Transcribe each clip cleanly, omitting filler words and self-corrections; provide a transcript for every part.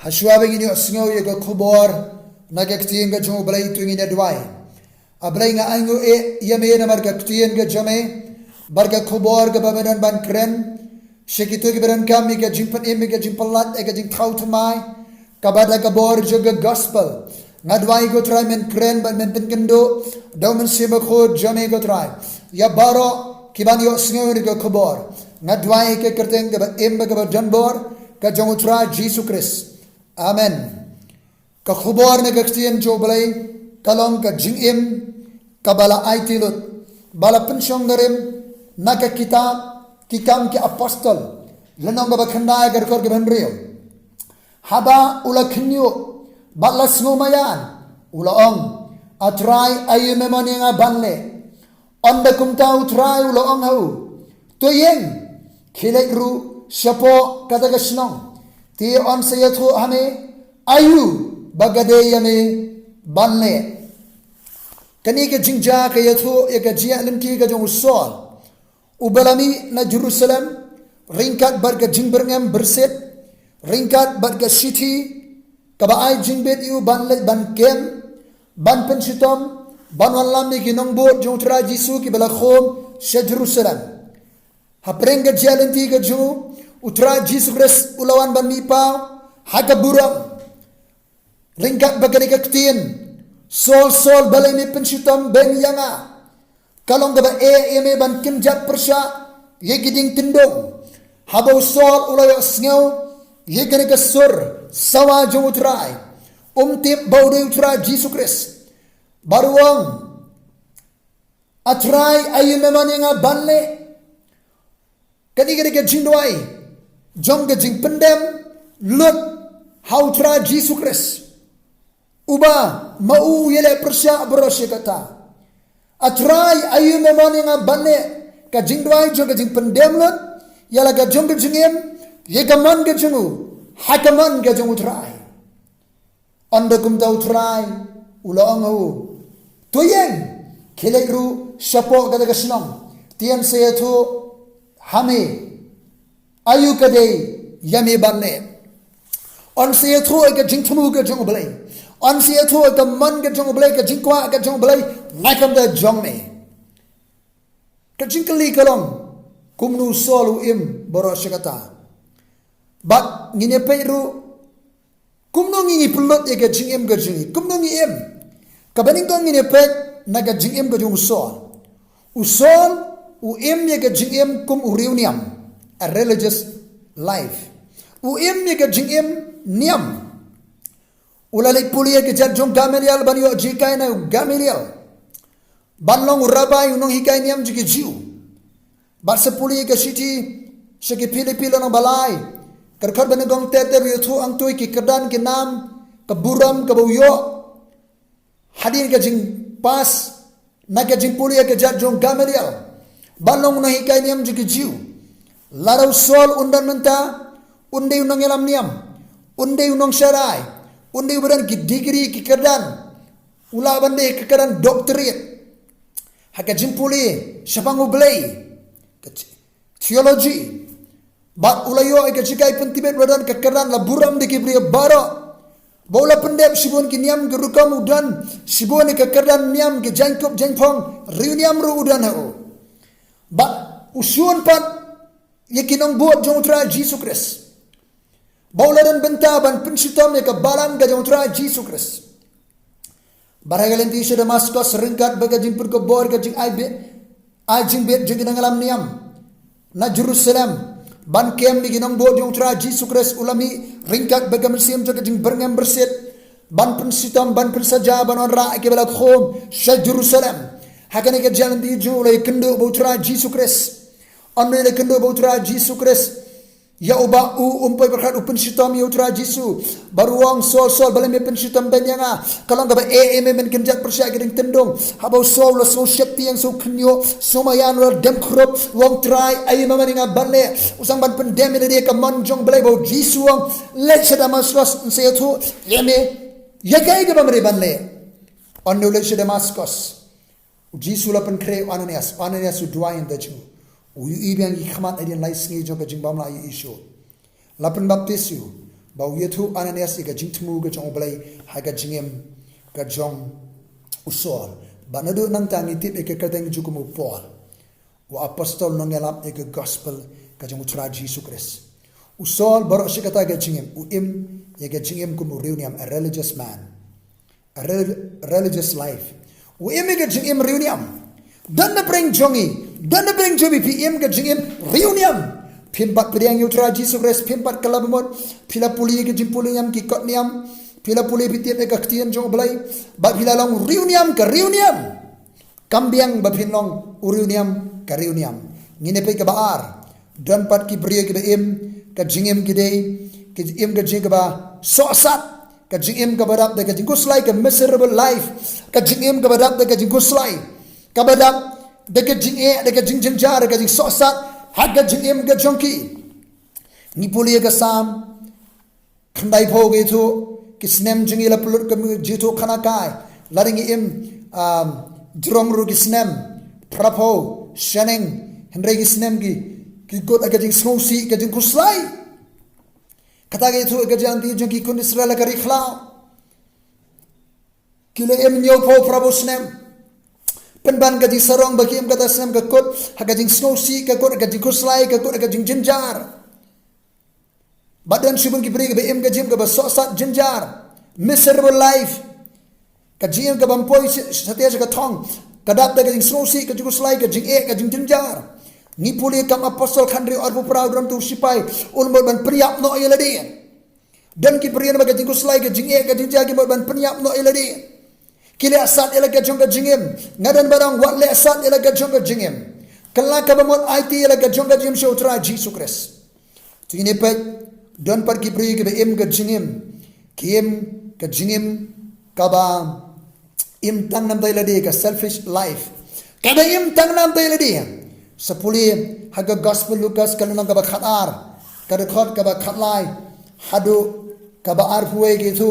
Hashua begini snow ye go kubor nagaktiin ga jong blay tuingin adwai. Ablay nga ango yame na margaktiin ga jame barga kubor ga babadan ban kren Shekitu gibaran kami ga jimpan imi ga jimpalat ga jing tau tamai kabada ga bor juga gospel ngadwai go try men kren ban men penkendo daw men siba ko jame go try ya baro kiban yo sngew go kubor ngadwai ke kerteng ga imba ga janbor ka jong try Jisu Christ amen ka kubor na ga tien joblay kalong ka jingim kabala Aiti lut bala pensyong garim naga kita Kikam ke apostol lenong ba khandai gar kor gaban rio haba ula khnyo bala snomayan ula ong atrai ayu memani nga banle onda kumta utrai ula ong hau to yeng khilek ru shapo kadaga snong ti on sayathu hame ayu bagade yame banle kani ke jingja ke yathu eka jia limti ka jong sol Ubalami na Jerusalem ringkat barga jingberngam berset ringkat barga city kabaai jingbet yu banlet ban kem ban pensitom ban walami ginong bot jong Trai Jisu ki bala khom se Jerusalem haprenga jalenti ga ju utra Jisu Christ ulawan ban mipa hagaburam ringkat bagari kaktien sol balai mi pensitom ben yanga Kalong gaba eme ban kimjat persya ye giding tindong habau sol ulayo sngew ye gane ka sur sawa jong Trai tip baude Trai Jisu Christ baruang atrai ayu memani nga banle kani gane ka jindwai jong ga jing pendem lut hau Trai Jisu Christ uba mau yele persya berosye kata Atrai ayu memani nga bane ka jingdwai jo ka jing pendem lut yala ka jong ka jingim ye ka man ka jungu hakaman ka jungu Trai anda kum tau Trai ula angu toyeng khilek ru shapo ka daga snong tian se thu hame ayu ka de yame bane on se thu ka jing thumu ka jungu blai on se thu ka man ka jungu blai ka jingkwa ka jungu blai nakam da jong me ka jingkali kalong kumnu solu im boro shikata bat ngine peiru kumnu ngi pulot ye ka jingim ka jingi kumnu ngi im ka baning ko ngine pek na ka jingim ka jung usol u im ye ka jingim kum uriuniam a religious life u im ye ka jingim niam ulalik pulia ke jat jong gamelial banyo jikai na gamelial banlong rabai unong hikai niam jiki jiu bar sepuli ke city seki pili no balai kerkar benegong tete biu thu ang tui ki kedan ki nam ke buram ke buyo hadir ke jing pas na ke jing pulia ke jat jong gamelial banlong unong hikai niam jiki jiu larau sol undan menta unde unong elam niam unde unong syarai unde ubaran ki degree ki kedan ula bande ki kedan doctorate haka jimpuli shapangu blay theology bat ulayo ay kachikai pentibet badan ke kedan la buram de ki bri baro bola pendem sibon ki niam ke rukam udan sibon ke kedan niam ke jangkop jangpong riuniam ru udan ho bat usun pat yekinong buat jong Trai Jisu Christ Baularan bentaban pensitam ya kebalan gajang Trai Jisu Christ. Baragalenti sa Damascus ringkat bagajing perkebor gajing ajing bet jeng alam niam na Jerusalem ban kem ni ginang bod yung Trai Jisu Christ ulami ringkat bagamesim gajing berngam berset ban pensitam ban pensaja ban onra kebalak khom sa Jerusalem hakane gajang di julai kendo bo Trai Jisu Christ onne le kendo bo Trai Jisu Christ ya uba umpai berkat upen sitam ya Trai Jisu baruang sol balai me pen sitam benyanga kalau ngaba men kenjat persya gedeng tendong habau sol so syekti yang so knyo so mayan ro dem krop wong Trai ai mamani ngabale usang ban pendem dia ke manjong balai bau Jisu wong let Damascus se tu yeme yakai ke bamri banle onne let Damascus Jisu la pen kre Ananias su duain da chu uyu ibiang ikhmat adin lai singi jong ka jingbam la isu lapen baptis yu bau yetu Ananias ika jingtmu ga jong blai haga jingim ga jong usol banadu nang tangi tip ika kateng jukumu Paul wa apostol nongelap ika gospel ga jong Trai Jisu Christ usol baro sikata ga jingim ika jingim kumu reuniam a religious man a religious life ika jingim reuniam dan na bring jongi dan na bring jobi PM ga jingim reuniam Pimpat priang yu Trai Jisu Christ pimpat kalabamot pila puli ke jimpuliam ki kotniam pila puli bitiap ke ktian jong blai ba pila long reuniam ke reuniam kambiang ba pinlong reuniam ke reuniam ngine pe ke baar dan pat ki brie ke im ke jingim ke dei ke im ke jing ke ba sosat ke jingim ke badap de ke jingkuslai ke miserable life ke jingim ke badap de ke jingkuslai ke badap de ke jinge de ke jingjengjar ke jing sosat haga jingim ga jongki ni puli ga sam khandai pho ge thu kisnem jingi la pulut ka jitu khana kai laring im jrong ru kisnem prapo shaneng hendrai kisnem ki god aga jing smosi ga jing kuslai kata ge thu ga janti jongki kun israel ka ri khla kile im nyo pho prapo snem penban gaji sarong bagi em kata sem kakut hagajing snosi kakut hagajing kuslai kakut hagajing jenjar badan subun kibri ke em gajim ke basosat jenjar miserable life kajim ke bampoi setia ke thong kadap hagajing snosi hagajing kuslai hagajing hagajing jenjar ni puli kam apostol khandri arbu program tu sipai ulmol ban priap no yeladi dan kibri hagajing kuslai hagajing hagajing jagi ban priap no yeladi kile asat elaga jonga jingim ngadan barang wat le asat elaga jonga jingim kala ka bamot Aiti elaga jonga jim show Trai Jisu Christ tini pe don par ki pri ke em ga jingim kiem ka jingim kaba im tang nam dai ladi ka selfish life kada im tang nam dai ladi sepuli haga gospel Lucas kalunang ka ba khatar kada khot ka ba khatlai hadu ka ba arfuwe ge thu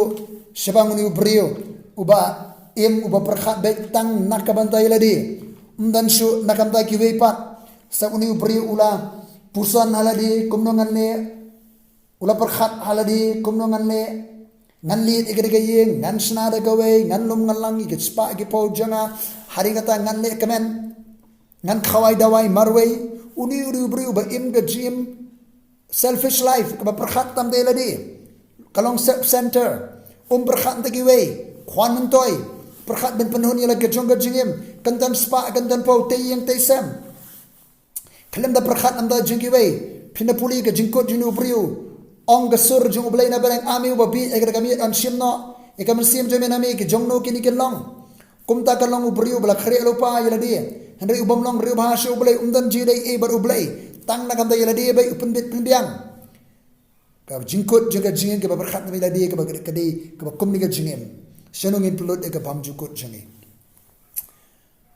sebanguni ubrio uba im uba perkhat baik tang nakabantai ladi dan shu nakamtai kiwe pat sa uni ubri ula pusan haladi kumnongan le ula perkhat haladi kumnongan le ngan lit igre gayeng ngan snada gawe ngan lum ngan lang ig spa gi po janga hari kata ngan le kemen ngan khawai dawai marway uni ubri uba im ga jim selfish life ka perkhat tam de ladi kalong center perkhat ta giwe khwan mentoi perkhat ben penhun yala ke jongga jingim kantan spa kantan pau te yang te sem kelem da perkhat amda jingi wei pina puli ke jingkot jinu priu ong ga sur jung blai na barang ami ba bi egra kami an simno e kam sim jeme na me ke jongno kini ke long kumta ka long priu bla khre lopa yala di hendri ubam long riu bha shu blai umdan ji dai e bar ublai tang na kam da yala di bai upendit pendiang ka jingkot jaga jingim ke ba perkhat na yala di ke ba kedi ke ba kumni ke jingim senung in pulut eka pamju kot jangi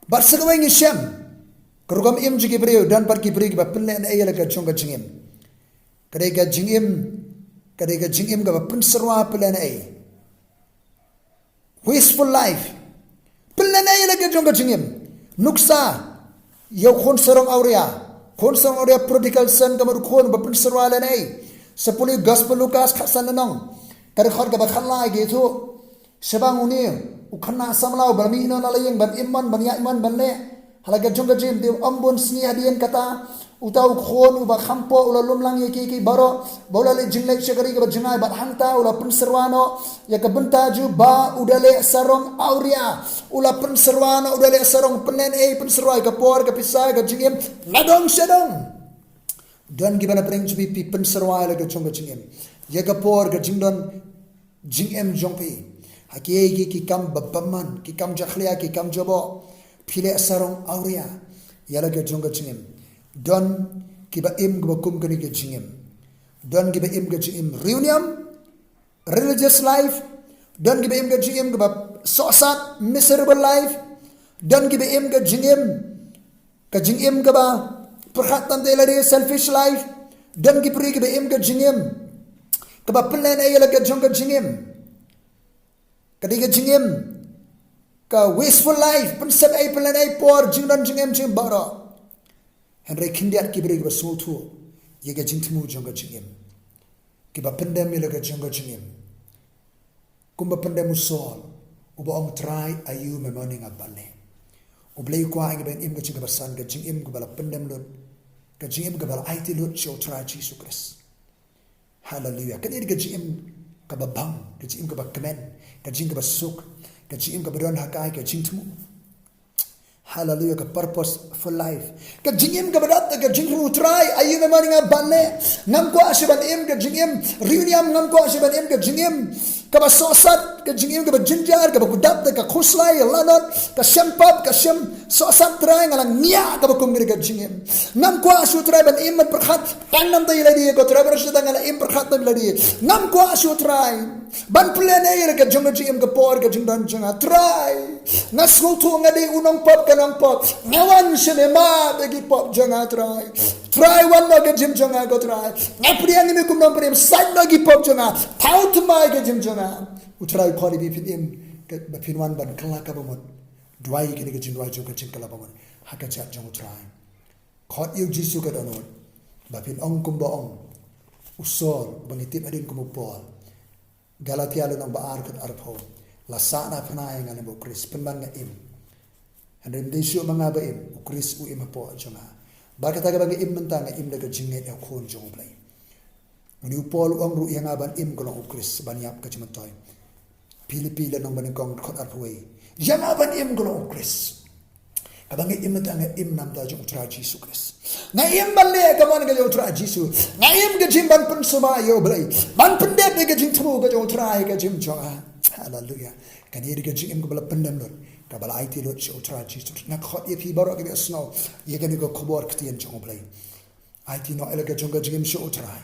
bar segawai ngi syam kerugam im jigi brio dan par ki bri ba plen ayala ka chonga jingim kadega jingim ga pun serwa plen ay wasteful life plen ayala ka chonga jingim nuksa yo khon sarong auria prodigal son kamar khon ba pun serwa len ay sepuli gospel Lucas khasan nong kar khor ga ba khalla ge thu sebang uni ukana samlau bami ina nalayeng ban iman ban ya iman ban le halaga jonga jim de ambon sni adian kata utau khon uba khampo ula lumlang ye ki baro bola le jinglek shagari ke jingai bat hanta ula penserwano ya ke bentaju ba udale sarong auria ula penserwano udale sarong penen penserwai ke por ke pisai ke jingim ladong sedong dan gimana pring jubi pi penserwai la ke jonga jingim ya ke por ke jingdon jingem jongpi hakiye ki kam babban ki kam jakhliya ki kam jobo phile sarong auria yala ke jonga jingim don ki ba im go kum kani ke jingim don ki ba im ke jingim reunion religious life don ki ba im ke jingim go ba sosat miserable life don ki ba im ke jingim go ba perkhatan de la selfish life don ki pri ki ba im ke jingim go ba plan ay yala ke jonga jingim kadiga jingim ka wasteful life pensep ay plan ay por jingdan jingim jing bara henry kindiat kibri ba sultu yega jingtmu jonga jingim kiba pendem ila ka jingga jingim kumba pendem usol uba ong trai ayu me morning abane ublei kwa ing ben im ka jingga basan ka jingim ka bala pendem lut ka jingim ka bala aiti lut show trai Jisu Christ. Hallelujah. Kan ini ka jingim ka babang, ka jingim ka bakmen, ka jingim ka basuk, ka jingim ka badon hakai, ka jingtmu. Hallelujah, ka purpose for life. Ka jingim ka badat, ka jingru try, ayu memang nga bane. Ngam ko asiban im ka jingim, riuniam ngam ko asiban im ka jingim, ka basosat, ka jingim ka bajinjar, ka bakudat, ka khuslay, lanot, ka sempap, ka sem sosat try ngalang niya ka bakumgir ka jingim. Ngam ko asu try ban im perkhat, tanam tayo ladi ko try bersyuda ngala im perkhat tayo ladi. Ngam ko asu try ban plene ka jingim ka por ka jingdan jinga try. Nasul tu ngadi unong pop kanang pop ngawan sinema bagi pop janga try one no ke jim janga go try ngaprian ni kum nom prem side bagi pop janga tau tu mai ke jim janga utrai khori bi pidim ke pinwan ban kala ka bomot dwai ke ke jim dwai jo ke jim kala bomot haka chat jong try khot yu Jisu ka donot ba pin ong kum ba ong usol bangitip adin kum pol Galatia lo nang baar kat arpho la sana pnai ngane bo Chris penban nga im andem desyo mga ba im Chris u im po janga ba kata ga bang im mentang im daga jinget ya khon jong play uni pol ong ru yang aban im ko Chris ban yap ka chimatoy pili nang ban kong khot arpwe yang aban im ko Chris abang im mentang im nam da jong tra Jisu Chris nga im ban le ka man ga jong tra Jisu nga im ga jim ban pen suma yo blai ban pendep ga jing tru ga jong tra ga jim jonga. Hallelujah. Kan ye ga jingim ka bala pendam lot ka bala aiti lot show try Jisu na khot ye phi baro ga snow ye ga ni ko khobor ktien jong play aiti no ele ga jong ga jingim show try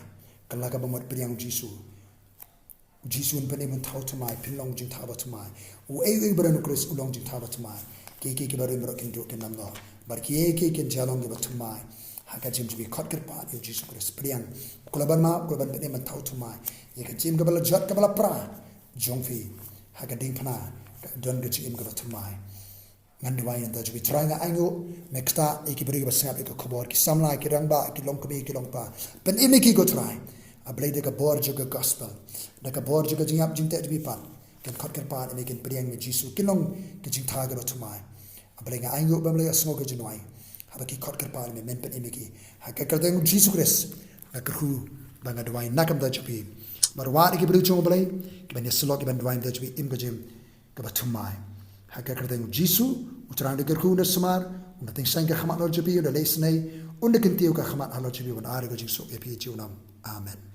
kala ka bamot priang Jisu un pane mun thau tmai pinlong jing thaba tmai u ei bran Chris ulong jing thaba tmai ke baro mero kin do kin nam no bar ke kin jalong ga tmai ha ga jim bi khot kar pa yo Jisu Chris priang kulaban ma kulaban pane mun thau tmai ye ga jim ga bala jot ka bala pra jong fi haga ding pana don ga chim ga tmai ngan dwai anda ju try nga ango mekta ikibri ga sap ko khobor ki samla ki rangba ki long kami ki long pa pen imiki go try a blade ga bor ju ga gospel da ga bor ju ga jingap jingte ju pa kan khot kan pa imekin priang me Jisu ki long ki jing tha ga tmai a blade nga ango bam le asmo ga jinwai haba ki khot kan pa me men pen imiki haga ka deng Jisu Christ na kru banga dwai nakam da ju Marwari ki beri chong balai, ki ban yeselok ki ban dwaim da jbi im gajim ka batumai. Haka kerteng Jisu, utrang de kerku na semar, una ting sang ka khamat lor jbi una lesnei, una kintiu ka khamat halor jbi un ari gajim sok epi jiunam. Amen.